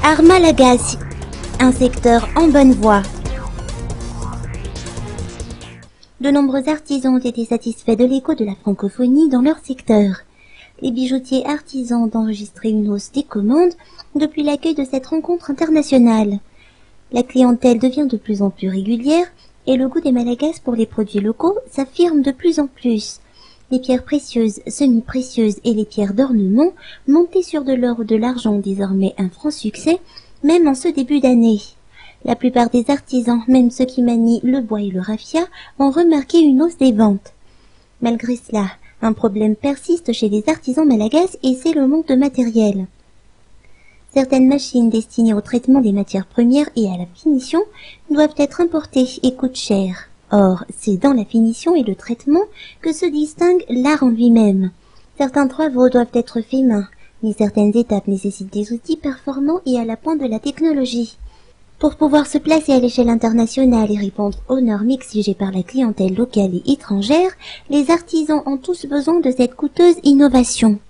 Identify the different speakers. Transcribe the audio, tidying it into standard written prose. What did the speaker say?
Speaker 1: Art Malagasy, un secteur en bonne voie. De nombreux artisans ont été satisfaits de l'écho de la francophonie dans leur secteur. Les bijoutiers artisans ont enregistré une hausse des commandes depuis l'accueil de cette rencontre internationale. La clientèle devient de plus en plus régulière et le goût des Malagasy pour les produits locaux s'affirme de plus en plus. Les pierres précieuses, semi-précieuses et les pierres d'ornement, montées sur de l'or ou de l'argent, ont désormais un franc succès, même en ce début d'année. La plupart des artisans, même ceux qui manient le bois et le raffia, ont remarqué une hausse des ventes. Malgré cela, un problème persiste chez les artisans malagasy et c'est le manque de matériel. Certaines machines destinées au traitement des matières premières et à la finition doivent être importées et coûtent cher. Or, c'est dans la finition et le traitement que se distingue l'art en lui-même. Certains travaux doivent être faits main, mais certaines étapes nécessitent des outils performants et à la pointe de la technologie. Pour pouvoir se placer à l'échelle internationale et répondre aux normes exigées par la clientèle locale et étrangère, les artisans ont tous besoin de cette coûteuse innovation.